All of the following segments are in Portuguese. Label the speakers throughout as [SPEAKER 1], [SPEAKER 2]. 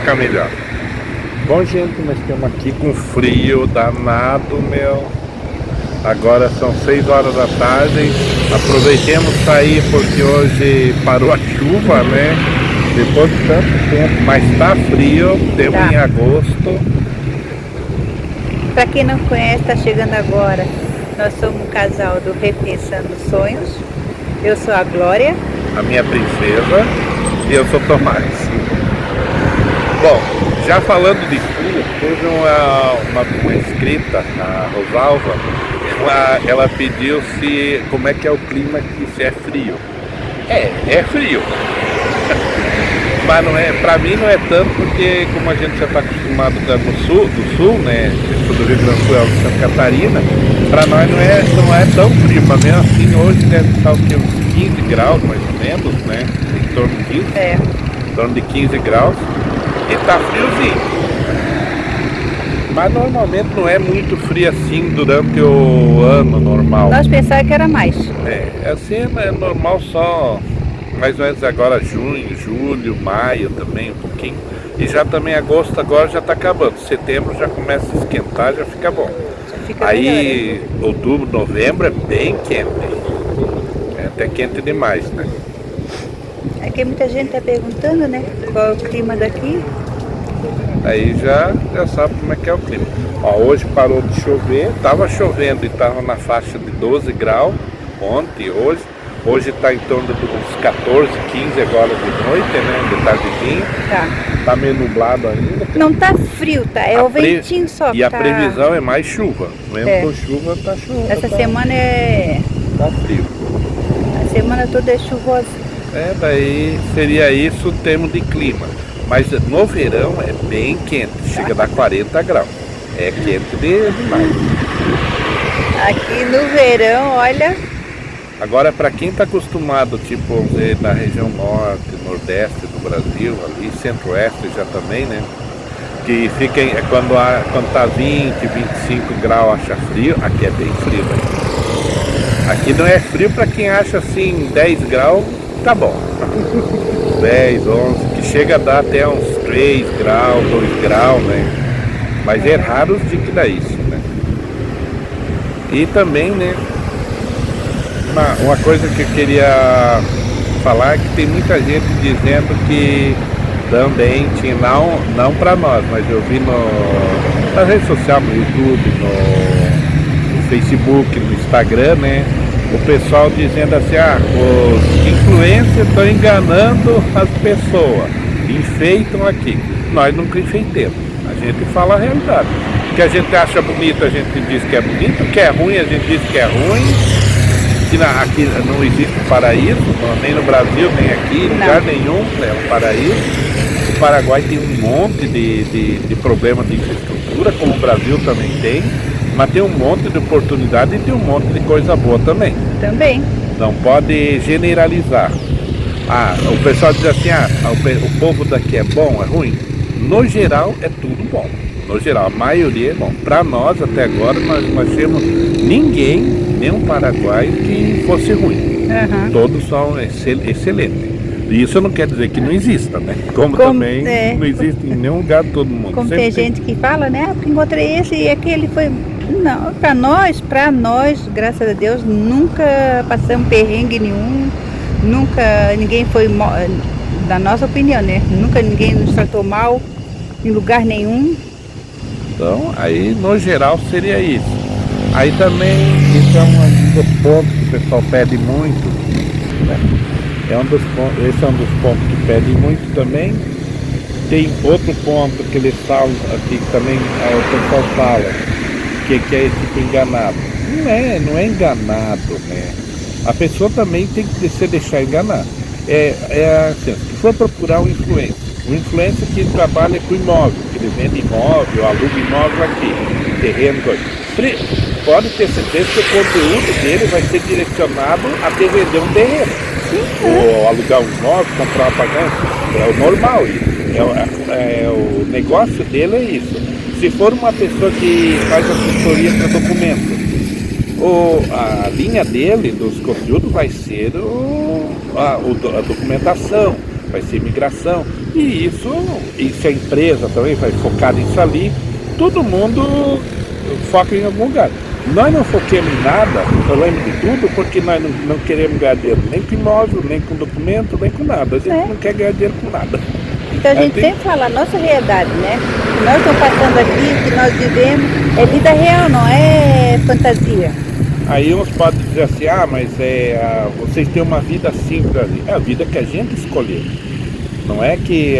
[SPEAKER 1] ficar melhor. Bom, gente, nós estamos aqui com frio danado, meu. Agora são 6 horas da tarde. Aproveitemos sair porque hoje parou a chuva, né? Depois de tanto tempo, mas tá frio, temos em agosto.
[SPEAKER 2] Para quem não conhece, está chegando agora. Nós somos um casal do Repensando Sonhos. Eu sou a Glória.
[SPEAKER 1] A minha princesa. E eu sou Tomás. Bom, já falando de frio, teve uma inscrita, a Rosalva, ela pediu como é que é o clima aqui, se é frio. É frio. Mas não é, pra mim não é tanto porque como a gente já está acostumado do sul, né? Eu sou do Rio Grande do Sul, Santa Catarina, pra nós não é tão frio, mas mesmo assim hoje deve estar o quê? Uns 15 graus mais ou menos, né? Em torno de 15. Em torno de 15 graus. E tá friozinho. Mas normalmente não é muito frio assim durante o ano normal.
[SPEAKER 2] Nós pensávamos que era mais.
[SPEAKER 1] Assim é normal só mais ou menos agora junho, julho, maio também um pouquinho. E já também agosto agora já tá acabando. Setembro já começa a esquentar, já fica bom. Aí outubro, novembro é bem quente. É até quente demais, né?
[SPEAKER 2] Aqui muita gente está perguntando, né? Qual é o clima daqui?
[SPEAKER 1] Aí já sabe como é que é o clima. Ó, hoje parou de chover, tava chovendo e tava na faixa de 12 graus ontem, hoje. Hoje está em torno de uns 14, 15 agora de noite, né? De tardezinho. Tá meio nublado ainda.
[SPEAKER 2] Não tá frio, tá? É o ventinho só.
[SPEAKER 1] E a previsão é mais chuva. Mesmo com chuva, tá chuva.
[SPEAKER 2] Essa semana
[SPEAKER 1] tá frio.
[SPEAKER 2] A semana toda é chuvosa.
[SPEAKER 1] Daí seria isso em termos de clima. Mas no verão é bem quente, chega a dar 40 graus. É quente demais.
[SPEAKER 2] Aqui no verão, olha.
[SPEAKER 1] Agora, para quem está acostumado, tipo, vamos dizer, na região norte, nordeste do Brasil, ali, centro-oeste já também, né? Que fica quando tá 20, 25 graus acha frio, aqui é bem frio, né? Aqui não é frio para quem acha assim 10 graus, tá bom. 10, 11, que chega a dar até uns 3 graus, 2 graus, né? Mas é raro os dias que dá isso, né? E também, né? Uma coisa que eu queria falar é que tem muita gente dizendo que também tinha, não para nós, mas eu vi na rede social, no YouTube, no Facebook, no Instagram, né? O pessoal dizendo assim, os influencers estão enganando as pessoas, enfeitam aqui. Nós nunca enfeitemos, a gente fala a realidade. O que a gente acha bonito, a gente diz que é bonito, o que é ruim, a gente diz que é ruim. Aqui não existe paraíso, nem no Brasil, nem aqui, em lugar nenhum é um paraíso. O Paraguai tem um monte de problemas de infraestrutura, como o Brasil também tem, mas tem um monte de oportunidade e tem um monte de coisa boa também. Não pode generalizar. O pessoal diz assim, o povo daqui é bom, é ruim. No geral é tudo bom. No geral, a maioria é bom. Para nós, até agora, nós temos nenhum paraguaio que fosse ruim. Todos são excelentes. E isso não quer dizer que não exista, né? Como também não existe em nenhum lugar de todo mundo.
[SPEAKER 2] Como tem gente que fala, né? Porque encontrei esse e aquele foi... Não, para nós, graças a Deus, nunca passamos perrengue nenhum. Nunca ninguém foi, da nossa opinião, né? Nunca ninguém nos tratou mal em lugar nenhum.
[SPEAKER 1] Então, aí no geral seria isso. Aí também, isso é um dos pontos que o pessoal pede muito, né? Esse é um dos pontos que pede muito também. Tem outro ponto que eles falam, aqui que também o pessoal fala, que é tipo enganado. Não é enganado, né? A pessoa também tem que se deixar enganar. Assim, se for procurar um influencer que trabalha com imóvel, que ele vende imóvel, aluga imóvel aqui, terreno, coisa. Pode ter certeza que o conteúdo dele vai ser direcionado a vender um terreno. Ou alugar um imóvel, comprar uma apartamento. É o normal isso. O negócio dele é isso. Se for uma pessoa que faz assessoria para documento, a linha dele, dos conteúdos, vai ser a documentação, vai ser imigração. E e se a empresa também vai focar nisso ali, todo mundo foca em algum lugar. Nós não foquemos em nada, eu lembro de tudo, porque nós não queremos ganhar dinheiro nem com imóvel, nem com documento, nem com nada. A gente não quer ganhar dinheiro com nada.
[SPEAKER 2] Então a gente sempre fala a nossa realidade, né? O que nós estamos passando aqui, o que nós vivemos, é vida real, não é fantasia.
[SPEAKER 1] Aí uns podem dizer assim, mas vocês têm uma vida simples ali. É a vida que a gente escolheu. Não é que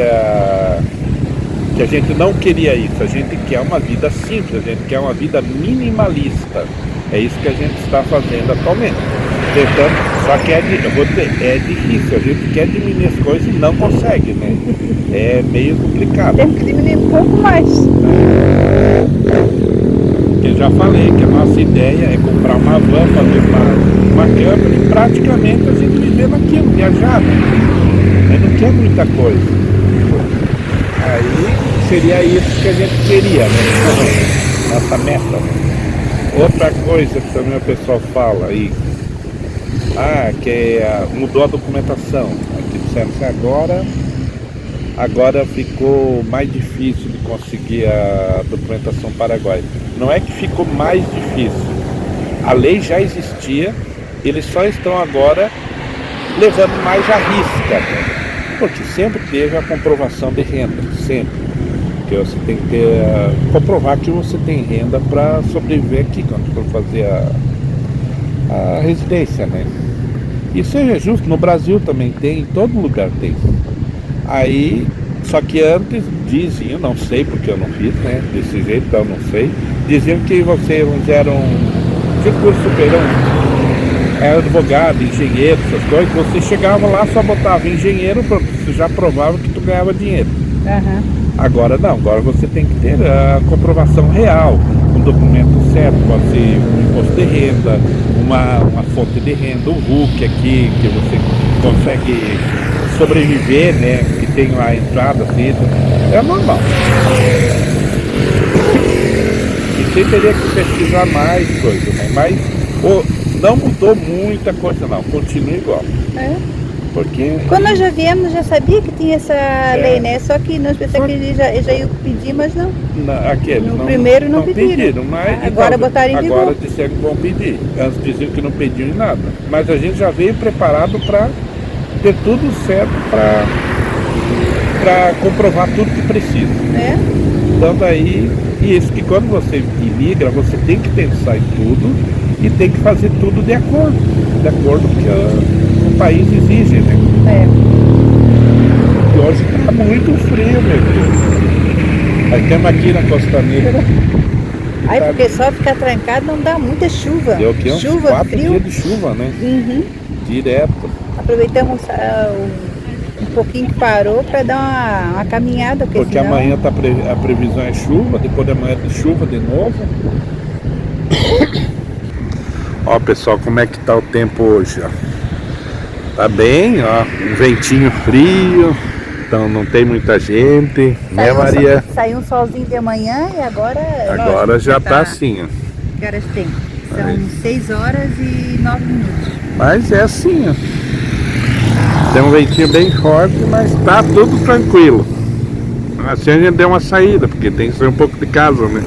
[SPEAKER 1] a gente não queria isso, a gente quer uma vida simples, a gente quer uma vida minimalista. É isso que a gente está fazendo atualmente. Tentando, só que é difícil, a gente quer diminuir as coisas e não consegue, né? É meio complicado.
[SPEAKER 2] Temos que diminuir um pouco mais.
[SPEAKER 1] Eu já falei que a nossa ideia é comprar uma van, fazer uma câmera e praticamente a gente viver naquilo, viajar. Mas não quer muita coisa. Aí seria isso que a gente queria, né? Nossa meta, né? Outra coisa que também o pessoal fala aí, que mudou a documentação. Aqui disseram que agora ficou mais difícil de conseguir a documentação paraguaia. Não é que ficou mais difícil, a lei já existia, eles só estão agora levando mais à risca, porque sempre teve a comprovação de renda, sempre. Porque você tem que comprovar que você tem renda para sobreviver aqui quando for fazer a residência, né? Isso é justo, no Brasil também tem, em todo lugar tem. Aí, só que antes diziam, não sei porque eu não fiz, né? Desse jeito, então não sei. Diziam que vocês eram de curso superior, era advogado, engenheiro, essas coisas. Você chegava lá, só botava engenheiro, pronto, você já provava que tu ganhava dinheiro. Agora não, agora você tem que ter a comprovação real, um documento certo, pode ser um imposto de renda, uma fonte de renda, um RUC aqui, que você consegue sobreviver, né? Que tem lá a entrada, vida. É normal. E você teria que pesquisar mais coisas, né? Mas não mudou muita coisa não, continua igual. Porque
[SPEAKER 2] quando nós já viemos, já sabia que tinha essa lei, né? Só que nós pensamos que eles já iam pedir, mas não.
[SPEAKER 1] No
[SPEAKER 2] primeiro não pediram.
[SPEAKER 1] Mas
[SPEAKER 2] agora botaram em vigor.
[SPEAKER 1] Agora disseram que vão pedir. Antes diziam que não pediam em nada. Mas a gente já veio preparado para ter tudo certo para comprovar tudo que precisa. Então daí, e isso que quando você imigra, você tem que pensar em tudo e tem que fazer tudo de acordo com o que o país exige, né? E hoje está muito frio, meu Deus. Nós temos aqui na Costaneira.
[SPEAKER 2] Porque só ficar trancado não dá muita chuva.
[SPEAKER 1] Deu aqui uns
[SPEAKER 2] chuva,
[SPEAKER 1] 4
[SPEAKER 2] frio.
[SPEAKER 1] dias de chuva, né? Direto.
[SPEAKER 2] Aproveitamos um pouquinho que parou para dar uma caminhada.
[SPEAKER 1] Porque
[SPEAKER 2] senão...
[SPEAKER 1] amanhã a previsão é chuva, depois de amanhã é chuva de novo. Ó pessoal, como é que tá o tempo hoje, ó. Tá bem, ó, um ventinho frio, então não tem muita gente, né Maria?
[SPEAKER 2] Saiu um solzinho de manhã e agora...
[SPEAKER 1] Agora já tá assim, ó.
[SPEAKER 2] Que horas tem? São 6 horas e 9 minutos.
[SPEAKER 1] Mas é assim, ó. Tem um ventinho bem forte, mas tá tudo tranquilo. Assim a gente deu uma saída, porque tem que sair um pouco de casa, né?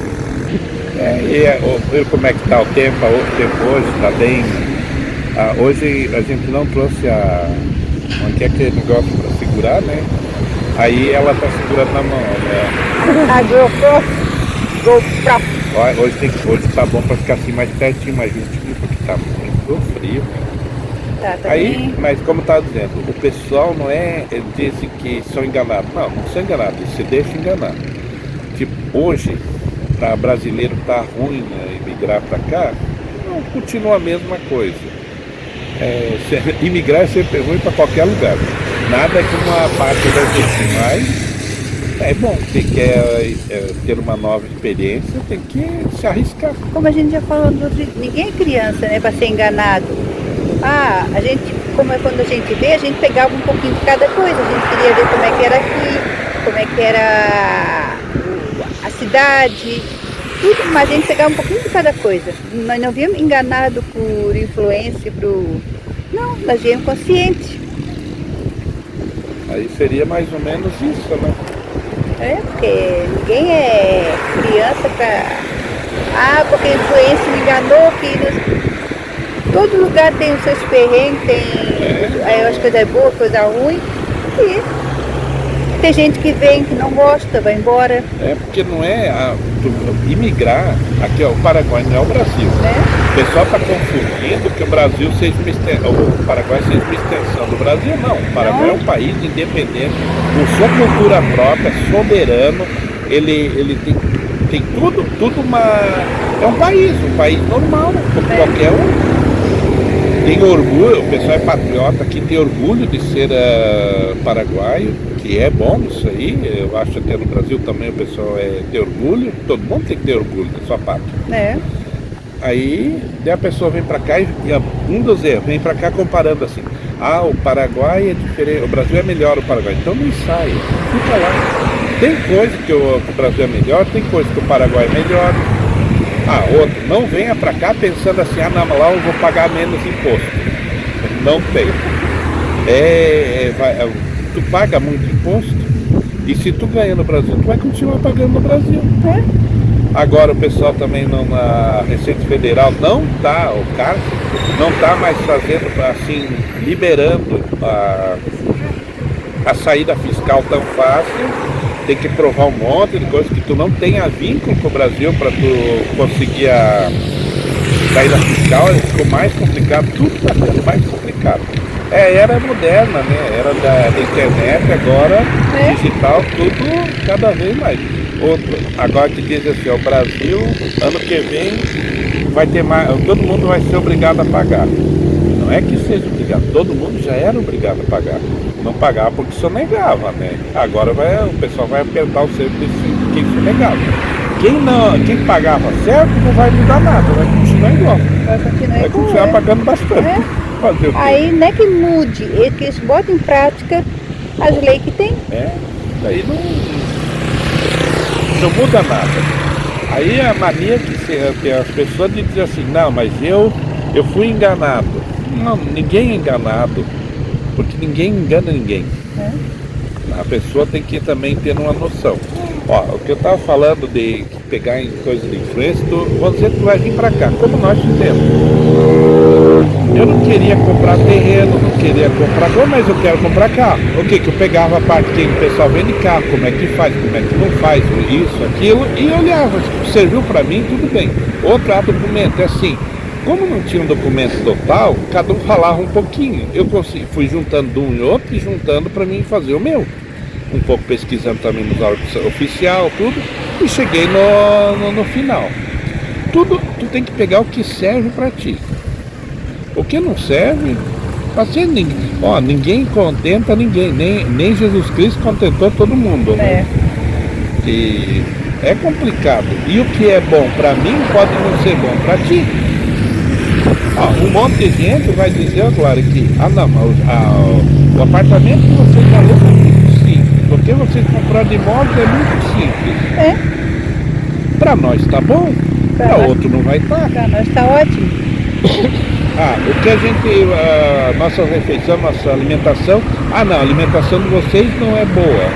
[SPEAKER 1] E como é que tá o tempo hoje, tá bem. Hoje a gente não trouxe onde é aquele negócio para segurar, né? Aí ela tá segurando na mão, né?
[SPEAKER 2] A GoPro.
[SPEAKER 1] Hoje tá bom para ficar assim mais pertinho, mais justinho, porque tá muito frio. Aí, mas como eu estava dizendo, o pessoal não diz que são enganados. Não são enganados, eles se deixam enganar. Tipo, hoje, para brasileiro tá ruim, né, imigrar para cá, não continua a mesma coisa. Imigrar é sempre ruim para qualquer lugar. Nada como a parte da gente, mas é bom, quem quer ter uma nova experiência tem que se arriscar.
[SPEAKER 2] Como a gente já falou, ninguém é criança, né, para ser enganado. A gente, como é quando a gente vê, a gente pegava um pouquinho de cada coisa. A gente queria ver como é que era aqui, como é que era a cidade, tudo, mas a gente pegava um pouquinho de cada coisa. Nós não viemos enganado por influência, não, nós viemos conscientes.
[SPEAKER 1] Aí seria mais ou menos isso, né?
[SPEAKER 2] Porque ninguém é criança pra... Ah, porque a influência me enganou, todo lugar tem os seus perrengues, tem as coisas boas, coisa ruim. E tem gente que vem, que não gosta, vai embora.
[SPEAKER 1] Porque não é imigrar, aqui ó, o Paraguai não é o Brasil. O pessoal está confundindo que o Brasil seja uma extensão, o Paraguai seja uma extensão do Brasil. Não, o Paraguai é um país independente, com sua cultura própria, soberano, ele tem tudo é um país normal, como qualquer um. Tem orgulho, o pessoal é patriota aqui, tem orgulho de ser paraguaio, que é bom isso aí. Eu acho que até no Brasil também o pessoal tem orgulho, todo mundo tem que ter orgulho da sua pátria. Aí a pessoa vem pra cá e um dos erros, vem pra cá comparando assim, o Paraguai é diferente, o Brasil é melhor o Paraguai, então não ensaia, fica lá. Tem coisa que o Brasil é melhor, tem coisa que o Paraguai é melhor. Outro, não venha pra cá pensando assim, não, mas lá eu vou pagar menos imposto. Não tem. Tu paga muito imposto e se tu ganha no Brasil, tu vai continuar pagando no Brasil. Agora o pessoal também na Receita Federal não tá, o CARF não tá mais fazendo assim, liberando a saída fiscal tão fácil. Tem que provar um monte de coisas que tu não tenha vínculo com o Brasil para tu conseguir a saída fiscal. Ficou mais complicado, tudo está ficando mais complicado. Era moderna, né? Era da internet, agora digital, tudo cada vez mais. Agora que diz assim, o Brasil, ano que vem, vai ter mais, todo mundo vai ser obrigado a pagar. Não é que seja obrigado, todo mundo já era obrigado a pagar. Não pagava porque sonegava, né? Agora o pessoal vai apertar o cerco de quem sonegava. Quem pagava certo não vai mudar nada, vai continuar igual. Vai continuar pagando bastante. Fazer o quê?
[SPEAKER 2] Aí não é que mude, é que eles botem em prática as leis que tem.
[SPEAKER 1] Daí não muda nada. Aí a mania que as pessoas dizem assim, não, mas eu fui enganado. Não, ninguém é enganado. Porque ninguém engana ninguém. A pessoa tem que também ter uma noção. O que eu estava falando de pegar em coisa de influência, vamos dizer que tu vai vir para cá, como nós fizemos. Eu não queria comprar terreno, não queria comprar, mas eu quero comprar carro. O que eu pegava a parte que o pessoal vende carro, como é que faz, como é que não faz, isso, aquilo, e olhava, serviu para mim, tudo bem. Outro documento é assim. Como não tinha um documento total, cada um falava um pouquinho. Eu fui juntando de um e outro e juntando para mim fazer o meu. Um pouco pesquisando também nos órgãos oficial, tudo. E cheguei no final. Tudo, tu tem que pegar o que serve para ti. O que não serve, ninguém contenta ninguém. Nem Jesus Cristo contentou todo mundo, né? E é complicado. E o que é bom para mim pode não ser bom para ti. Um monte de gente vai dizer agora que o apartamento que você está alugando é muito simples, porque você comprar de imóvel é muito simples. Para nós está bom, para outro não vai estar.
[SPEAKER 2] Para nós está ótimo.
[SPEAKER 1] O que a gente, nossa refeição, nossa alimentação, a alimentação de vocês não é boa.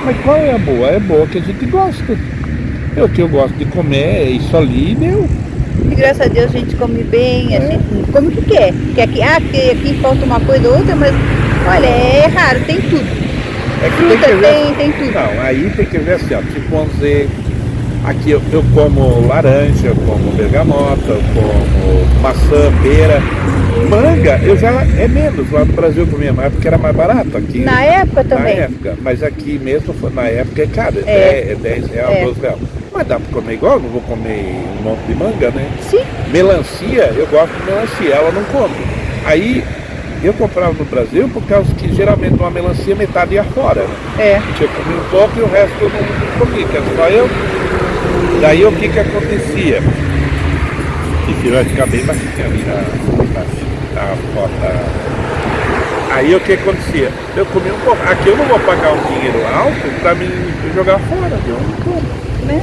[SPEAKER 1] Mas qual é a boa? É boa que a gente gosta. O que eu gosto de comer é isso ali e deu.
[SPEAKER 2] E graças a Deus a gente come bem, a gente come o que quer. Que aqui falta uma coisa ou outra, mas olha, é raro, tem tudo. Fruta tem tudo.
[SPEAKER 1] Não, aí tem que ver assim, tipo, vamos dizer, aqui eu como laranja, eu como bergamota, eu como maçã, pera, manga, é menos. Lá no Brasil eu comia mais porque era mais barato aqui.
[SPEAKER 2] Na época também.
[SPEAKER 1] Na época, mas aqui mesmo, na época é caro, é 10 reais, 12 reais. Mas dá pra comer igual, não vou comer um monte de manga, né?
[SPEAKER 2] Sim.
[SPEAKER 1] Melancia, eu gosto de melancia, ela não come. Aí, eu comprava no Brasil por causa que geralmente uma melancia metade ia fora, né? Eu comia um pouco e o resto eu não comia, que era só eu. Daí o que acontecia? E vai ficar bem baixinho ali na foto. Aí o que acontecia? Eu comia um pouco. Aqui eu não vou pagar um dinheiro alto pra mim jogar fora, eu não como.
[SPEAKER 2] Né?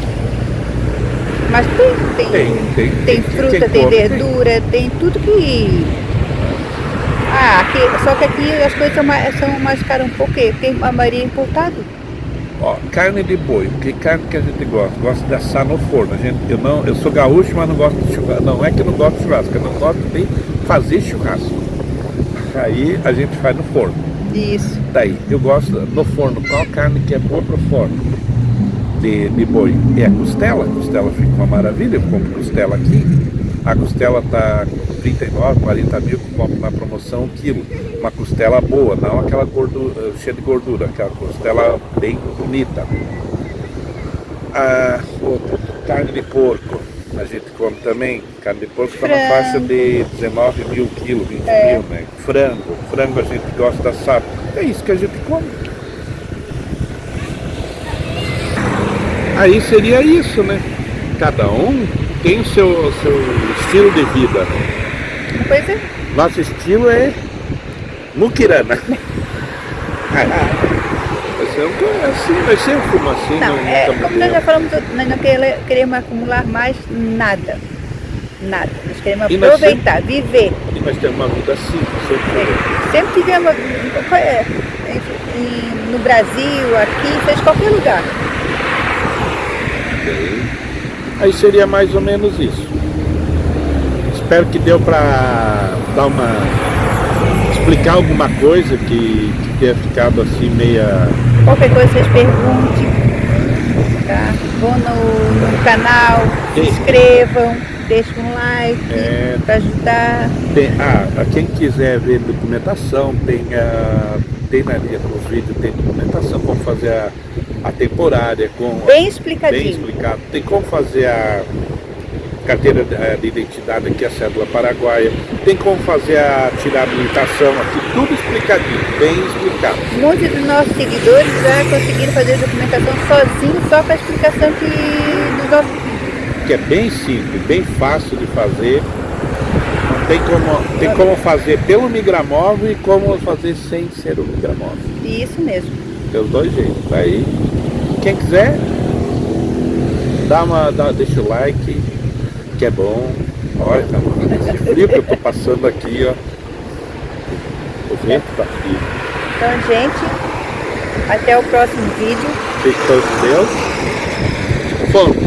[SPEAKER 2] Mas tem fruta, tem verdura, tem tudo que Ah, aqui, só que aqui as coisas são mais caras um pouco, porque tem a maioria importado.
[SPEAKER 1] Ó, carne de boi, que carne que a gente gosta? Gosta de assar no forno. Eu sou gaúcho, mas não gosto de churrasco. Não é que eu não gosto de churrasco, eu não gosto de fazer churrasco. Aí a gente faz no forno.
[SPEAKER 2] Isso.
[SPEAKER 1] Daí, eu gosto no forno, qual carne que é boa pro forno? De boi. É a costela. A costela fica uma maravilha, eu compro costela aqui. A costela tá 39, 40 mil, que eu compro na promoção 1 quilo. Uma costela boa, não aquela gordura, cheia de gordura, aquela costela bem bonita. Outra, carne de porco. A gente come também. Carne de porco está na faixa de 19 mil quilos, 20 mil, né? Frango a gente gosta assado. É isso que a gente come. Aí seria isso, né? Cada um tem o seu estilo de vida.
[SPEAKER 2] Pois é.
[SPEAKER 1] Nosso estilo é muquirana. Vai ser um fumo assim.
[SPEAKER 2] Não, como nós já falamos, nós não queremos acumular mais nada. Nada. Nós queremos aproveitar, viver.
[SPEAKER 1] E nós temos uma vida simples.
[SPEAKER 2] Sempre tivemos no Brasil, aqui, seja qualquer lugar.
[SPEAKER 1] Aí seria mais ou menos isso. Espero que deu para explicar alguma coisa que tenha ficado assim meia...
[SPEAKER 2] Qualquer coisa vocês perguntem, tá? Vão no canal, se inscrevam, deixem um like para ajudar.
[SPEAKER 1] Quem quiser ver documentação, tem nos vídeos, tem documentação, como fazer a temporária,
[SPEAKER 2] bem explicadinho.
[SPEAKER 1] Bem explicado. Tem como fazer a carteira de identidade aqui, a cédula paraguaia, tem como fazer tirar a habilitação aqui, tudo explicadinho, bem explicado.
[SPEAKER 2] Muitos dos nossos seguidores já conseguiram fazer a documentação sozinhos, só com a explicação dos nossos vídeos.
[SPEAKER 1] Que é bem simples, bem fácil de fazer. Tem como fazer pelo Migramóvel e como fazer sem ser o Migramóvel.
[SPEAKER 2] Isso mesmo.
[SPEAKER 1] Tem os dois jeitos. Aí, quem quiser, deixa o like, que é bom. Olha, esse frio que eu tô passando aqui, ó. O vento tá frio.
[SPEAKER 2] Então, gente, até o próximo vídeo.
[SPEAKER 1] Fique com Deus. Fomos.